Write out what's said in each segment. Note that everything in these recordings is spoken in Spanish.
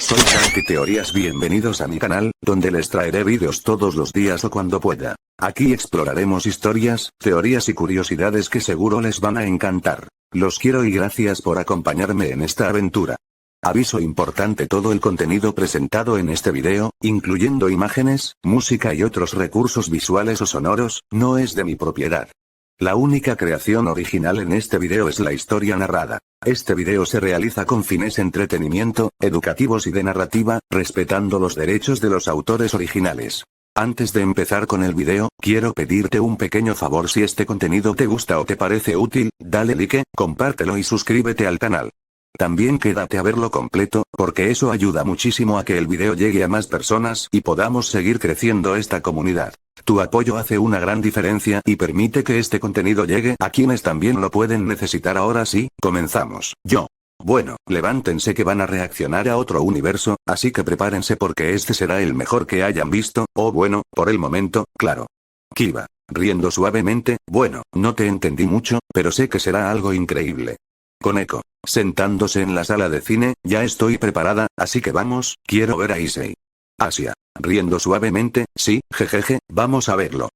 Soy Santi Teorías, bienvenidos a mi canal, donde les traeré vídeos todos los días o cuando pueda. Aquí exploraremos historias, teorías y curiosidades que seguro les van a encantar. Los quiero y gracias por acompañarme en esta aventura. Aviso importante: todo el contenido presentado en este video, incluyendo imágenes, música y otros recursos visuales o sonoros, no es de mi propiedad. La única creación original en este video es la historia narrada. Este video se realiza con fines entretenimiento, educativos y de narrativa, respetando los derechos de los autores originales. Antes de empezar con el video, quiero pedirte un pequeño favor: si este contenido te gusta o te parece útil, dale like, compártelo y suscríbete al canal. También quédate a verlo completo, porque eso ayuda muchísimo a que el video llegue a más personas y podamos seguir creciendo esta comunidad. Tu apoyo hace una gran diferencia y permite que este contenido llegue a quienes también lo pueden necesitar. Ahora sí, comenzamos. Bueno, levántense que van a reaccionar a otro universo, así que prepárense porque este será el mejor que hayan visto, o bueno, por el momento, claro. Kiba, riendo suavemente: bueno, no te entendí mucho, pero sé que será algo increíble. Koneko, sentándose en la sala de cine: ya estoy preparada, así que vamos, quiero ver a Issei. Asia, riendo suavemente: sí, jejeje, vamos a verlo.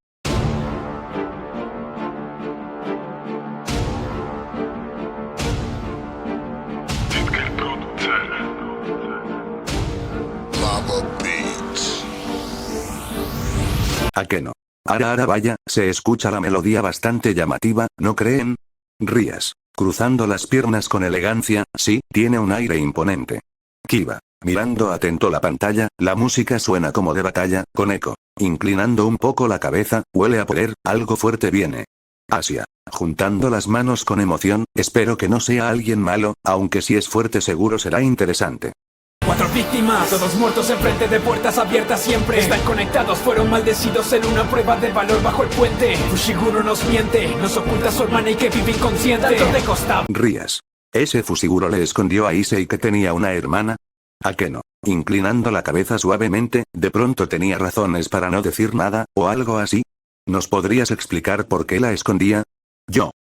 ¿A qué no? Ahora vaya, se escucha la melodía bastante llamativa, ¿no creen? Rías, cruzando las piernas con elegancia: sí, tiene un aire imponente. Kiba, mirando atento la pantalla: la música suena como de batalla. Koneko, inclinando un poco la cabeza: huele a poder, algo fuerte viene. Asia, juntando las manos con emoción: espero que no sea alguien malo, aunque si es fuerte seguro será interesante. 4 víctimas, todos muertos enfrente de puertas abiertas siempre. Están conectados, fueron maldecidos en una prueba de valor bajo el puente. Fushiguro nos miente, nos oculta su hermana y que vive inconsciente. Tanto de costa. Rías, ¿ese Fushiguro le escondió a Issei que tenía una hermana? ¿A qué no? Inclinando la cabeza suavemente: de pronto tenía razones para no decir nada, o algo así. ¿Nos podrías explicar por qué la escondía?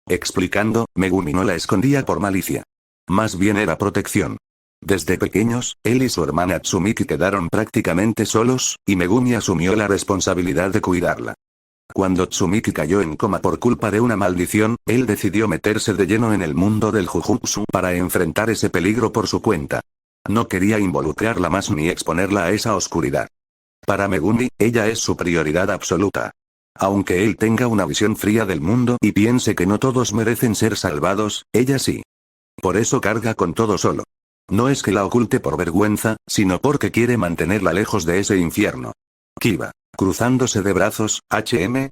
Explicando: Megumi no la escondía por malicia. Más bien era protección. Desde pequeños, él y su hermana Tsumiki quedaron prácticamente solos, y Megumi asumió la responsabilidad de cuidarla. Cuando Tsumiki cayó en coma por culpa de una maldición, él decidió meterse de lleno en el mundo del Jujutsu para enfrentar ese peligro por su cuenta. No quería involucrarla más ni exponerla a esa oscuridad. Para Megumi, ella es su prioridad absoluta. Aunque él tenga una visión fría del mundo y piense que no todos merecen ser salvados, ella sí. Por eso carga con todo solo. No es que la oculte por vergüenza, sino porque quiere mantenerla lejos de ese infierno. Kiba, cruzándose de brazos: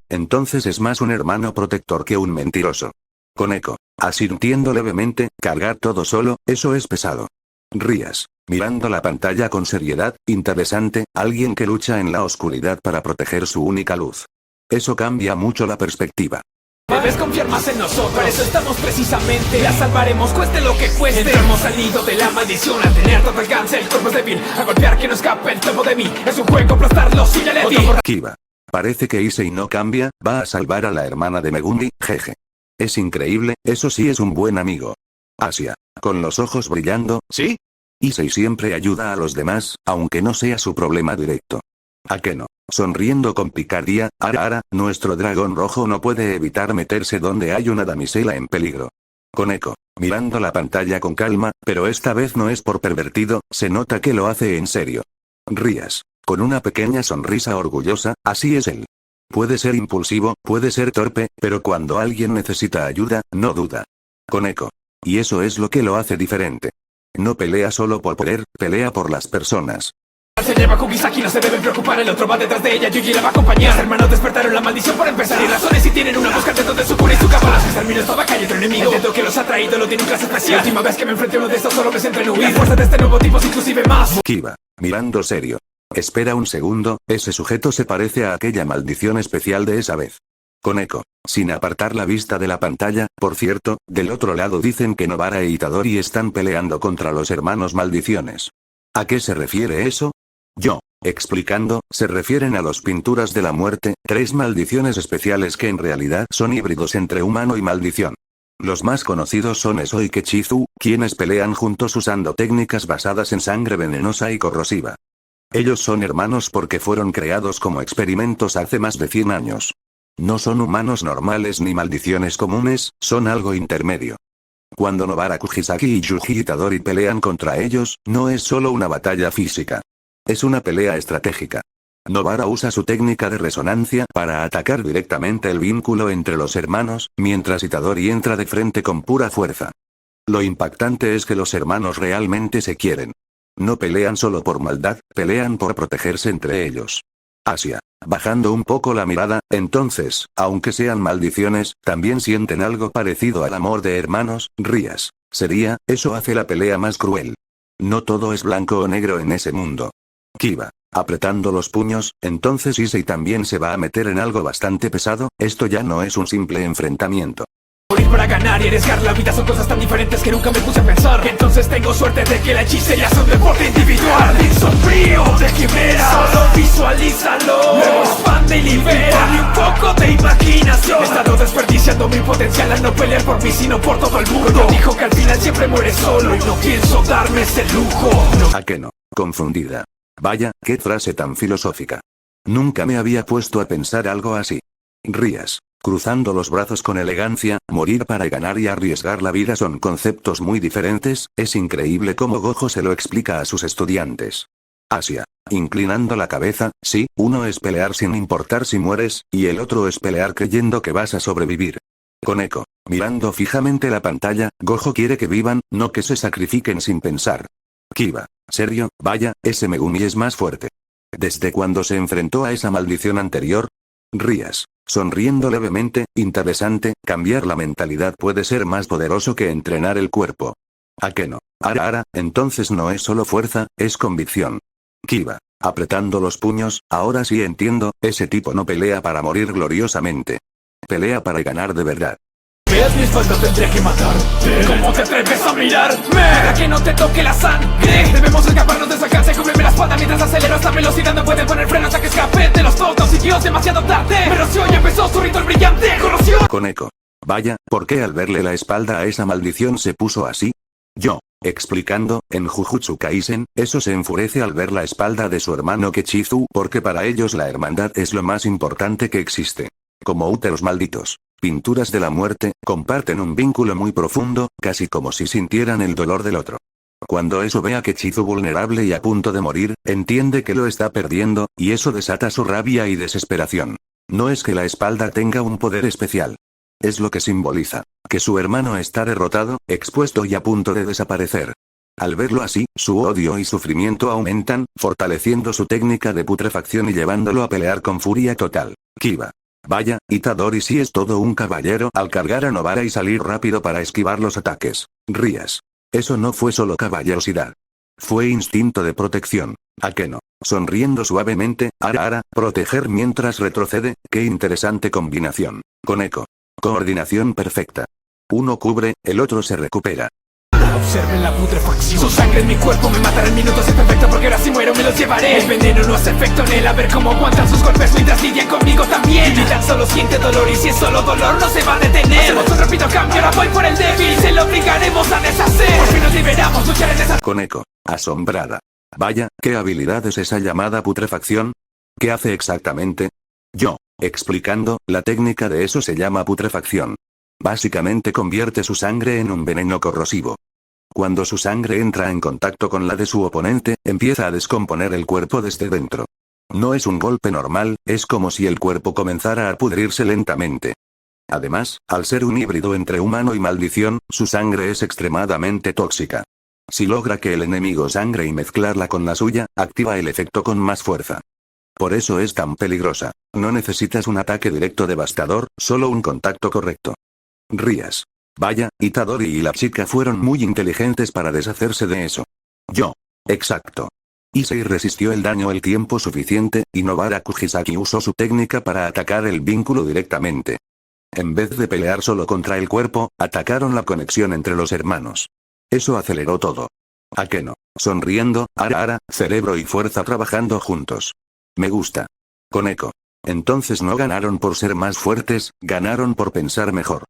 entonces es más un hermano protector que un mentiroso. Koneko, asintiendo levemente: cargar todo solo, eso es pesado. Rías, mirando la pantalla con seriedad: interesante, alguien que lucha en la oscuridad para proteger su única luz. Eso cambia mucho la perspectiva. Debes confiar más en nosotros, para eso estamos precisamente. La salvaremos cueste lo que cueste. Hemos salido de la maldición al tener todo alcance. El cuerpo es débil, a golpear que no escape el topo de mí. Es un juego aplastarlo sin el ti. Kiba, parece que Issei no cambia, va a salvar a la hermana de Megumi, jeje. Es increíble, eso sí es un buen amigo. Asia, con los ojos brillando: ¿sí? Issei siempre ayuda a los demás, aunque no sea su problema directo. ¿A qué no? Sonriendo con picardía: nuestro dragón rojo no puede evitar meterse donde hay una damisela en peligro. Koneko, mirando la pantalla con calma: pero esta vez no es por pervertido, se nota que lo hace en serio. Rías, con una pequeña sonrisa orgullosa: así es él. Puede ser impulsivo, puede ser torpe, pero cuando alguien necesita ayuda, no duda. Koneko. Y eso es lo que lo hace diferente. No pelea solo por poder, pelea por las personas. Se lleva Kugisaki, no se deben preocupar, el otro va detrás de ella, Yuji la va a acompañar. Los hermanos despertaron la maldición por empezar. Y razones si tienen una busca dentro de su cura y su capa. Los exterminos toda calle, otro enemigo. El dedo que los ha traído lo tiene un clase especial. La última vez que me enfrenté a uno de estos solo me centré en huir. La fuerza de este nuevo tipo es inclusive más. Kiba, mirando serio: espera un segundo, ese sujeto se parece a aquella maldición especial de esa vez. Koneko, sin apartar la vista de la pantalla: por cierto, del otro lado dicen que Nobara e Itadori están peleando contra los hermanos maldiciones. ¿A qué se refiere eso? Explicando, se refieren a los pinturas de la muerte, 3 maldiciones especiales que en realidad son híbridos entre humano y maldición. Los más conocidos son Eso y Kechizu, quienes pelean juntos usando técnicas basadas en sangre venenosa y corrosiva. Ellos son hermanos porque fueron creados como experimentos hace más de 100 años. No son humanos normales ni maldiciones comunes, son algo intermedio. Cuando Nobara Kugisaki y Yuji Itadori pelean contra ellos, no es solo una batalla física. Es una pelea estratégica. Nobara usa su técnica de resonancia para atacar directamente el vínculo entre los hermanos, mientras Itadori entra de frente con pura fuerza. Lo impactante es que los hermanos realmente se quieren. No pelean solo por maldad, pelean por protegerse entre ellos. Asia, bajando un poco la mirada, entonces, aunque sean maldiciones, también sienten algo parecido al amor de hermanos, rías. Eso hace la pelea más cruel. No todo es blanco o negro en ese mundo. Kiba, apretando los puños, entonces Issei también se va a meter en algo bastante pesado, esto ya no es un simple enfrentamiento. Morir para ganar y arriesgar la vida son cosas tan diferentes que nunca me puse a pensar. Entonces tengo suerte de que la hechicería es un deporte individual. Ardor frío de quimera, solo visualízalo. Luego expande y libera. Ni un poco de imaginación. He estado desperdiciando mi potencial al no pelear por mí sino por todo el mundo. Dijo que al final siempre muere solo y no pienso darme ese lujo. No. ¿A qué no? Confundida. Vaya, qué frase tan filosófica. Nunca me había puesto a pensar algo así. Rías. Cruzando los brazos con elegancia, morir para ganar y arriesgar la vida son conceptos muy diferentes, es increíble cómo Gojo se lo explica a sus estudiantes. Asia, inclinando la cabeza, sí, uno es pelear sin importar si mueres, y el otro es pelear creyendo que vas a sobrevivir. Koneko, mirando fijamente la pantalla, Gojo quiere que vivan, no que se sacrifiquen sin pensar. Kiba, serio, vaya, ese Megumi es más fuerte. ¿Desde cuando se enfrentó a esa maldición anterior? Rías. Sonriendo levemente, interesante, cambiar la mentalidad puede ser más poderoso que entrenar el cuerpo. ¿A qué no? Ara, entonces no es solo fuerza, es convicción. Kiba, apretando los puños, ahora sí entiendo, ese tipo no pelea para morir gloriosamente. Pelea para ganar de verdad. Veas mi espalda, tendré que matarte. ¿Cómo te atreves a mirarme? Para que no te toque la sangre. Debemos escaparnos de esa cárcel. Cúbreme la espalda mientras acelero esta velocidad. No pueden poner freno hasta que escape de los dos sitios demasiado tarde. Pero si hoy empezó su ritual brillante. Corrosión. Koneko. Vaya, ¿por qué al verle la espalda a esa maldición se puso así? Yo, explicando, en Jujutsu Kaisen, eso se enfurece al ver la espalda de su hermano Kechizu porque para ellos la hermandad es lo más importante que existe. Como úteros malditos. Pinturas de la muerte, comparten un vínculo muy profundo, casi como si sintieran el dolor del otro. Cuando eso ve a Kechizu vulnerable y a punto de morir, entiende que lo está perdiendo, y eso desata su rabia y desesperación. No es que la espalda tenga un poder especial. Es lo que simboliza. Que su hermano está derrotado, expuesto y a punto de desaparecer. Al verlo así, su odio y sufrimiento aumentan, fortaleciendo su técnica de putrefacción y llevándolo a pelear con furia total. Kiba. Vaya, Itadori sí es todo un caballero al cargar a Nobara y salir rápido para esquivar los ataques. Rías. Eso no fue solo caballerosidad. Fue instinto de protección. ¿A qué no? Sonriendo suavemente, Ara, proteger mientras retrocede, qué interesante combinación. Koneko. Coordinación perfecta. Uno cubre, el otro se recupera. Observen la putrefacción. Su sangre en mi cuerpo me matará en minutos, es perfecto porque ahora si muero me los llevaré. El veneno no hace efecto en él, a ver cómo aguantan sus golpes mientras lidian conmigo también. Y tan solo siente dolor y si es solo dolor no se va a detener. Hacemos un rápido cambio, ahora voy por el débil, se lo obligaremos a deshacer. Por fin nos liberamos, luchar en esa... Koneko, asombrada. Vaya, ¿qué habilidad es esa llamada putrefacción? ¿Qué hace exactamente? Yo, explicando, la técnica de eso se llama putrefacción. Básicamente convierte su sangre en un veneno corrosivo. Cuando su sangre entra en contacto con la de su oponente, empieza a descomponer el cuerpo desde dentro. No es un golpe normal, es como si el cuerpo comenzara a pudrirse lentamente. Además, al ser un híbrido entre humano y maldición, su sangre es extremadamente tóxica. Si logra que el enemigo sangre y mezclarla con la suya, activa el efecto con más fuerza. Por eso es tan peligrosa. No necesitas un ataque directo devastador, solo un contacto correcto. Rías. Vaya, Itadori y la chica fueron muy inteligentes para deshacerse de eso. Yo. Exacto. Issei resistió el daño el tiempo suficiente, y Nobara Kugisaki usó su técnica para atacar el vínculo directamente. En vez de pelear solo contra el cuerpo, atacaron la conexión entre los hermanos. Eso aceleró todo. ¿A qué no? Sonriendo, Ara, cerebro y fuerza trabajando juntos. Me gusta. Koneko. Entonces no ganaron por ser más fuertes, ganaron por pensar mejor.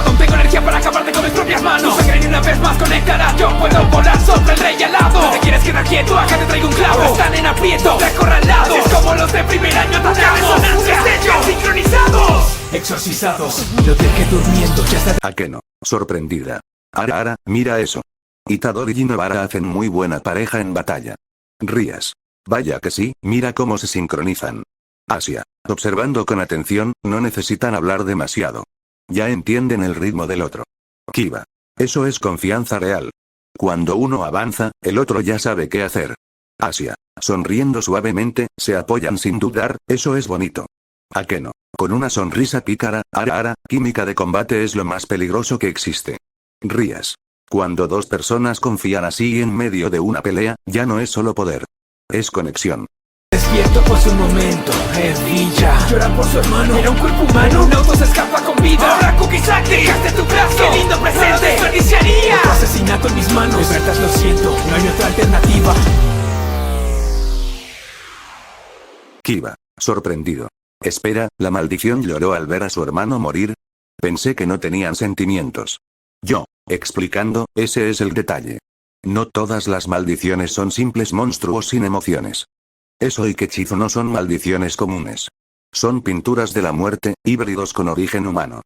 Aún tengo energía para acabarte con mis propias manos. Tu sangre ni una vez más conectará. Yo puedo volar sobre el rey alado. No te quieres quedar quieto, acá te traigo un clavo. Están en aprieto, de acorralados. Es como los de primer año, atacamos. Resonancias de ellos, sincronizados. Exorcizados, lo dejé durmiendo, ya está. ¿A qué no? Sorprendida. Ara, mira eso. Itadori y Nobara hacen muy buena pareja en batalla. Rías. Vaya que sí, mira cómo se sincronizan. Asia. Observando con atención, no necesitan hablar demasiado. Ya entienden el ritmo del otro. Kiba. Eso es confianza real. Cuando uno avanza, el otro ya sabe qué hacer. Asia. Sonriendo suavemente, se apoyan sin dudar, eso es bonito. ¿A qué no? Con una sonrisa pícara, Ara, química de combate es lo más peligroso que existe. Rías. Cuando dos personas confían así en medio de una pelea, ya no es solo poder. Es conexión. Despierto pues un momento, Villa llora por su hermano, era un cuerpo humano. Un auto se escapa con vida, ahora Kukisaki, dejaste tu brazo, qué lindo presente, desperdiciaría. Otro asesinato en mis manos, de verdad lo siento, no hay otra alternativa. Kiba. Sorprendido. Espera, ¿la maldición lloró al ver a su hermano morir? Pensé que no tenían sentimientos. Yo, explicando, ese es el detalle. No todas las maldiciones son simples monstruos sin emociones. Eso y Kechizu no son maldiciones comunes. Son pinturas de la muerte, híbridos con origen humano.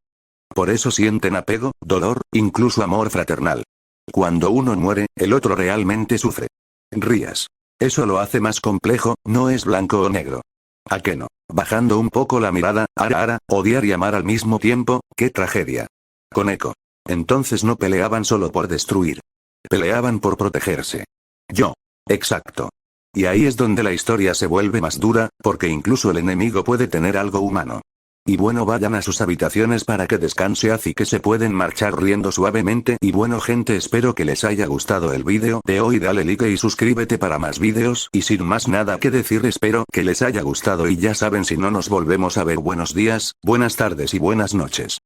Por eso sienten apego, dolor, incluso amor fraternal. Cuando uno muere, el otro realmente sufre. Rías. Eso lo hace más complejo, no es blanco o negro. ¿A qué no? Bajando un poco la mirada, Ara, odiar y amar al mismo tiempo, qué tragedia. Koneko. Entonces no peleaban solo por destruir. Peleaban por protegerse. Yo. Exacto. Y ahí es donde la historia se vuelve más dura, porque incluso el enemigo puede tener algo humano. Y bueno, vayan a sus habitaciones para que descanse, así que se pueden marchar riendo suavemente. Y bueno gente, espero que les haya gustado el vídeo de hoy, dale like y suscríbete para más vídeos, y sin más nada que decir espero que les haya gustado y ya saben, si no nos volvemos a ver, buenos días, buenas tardes y buenas noches.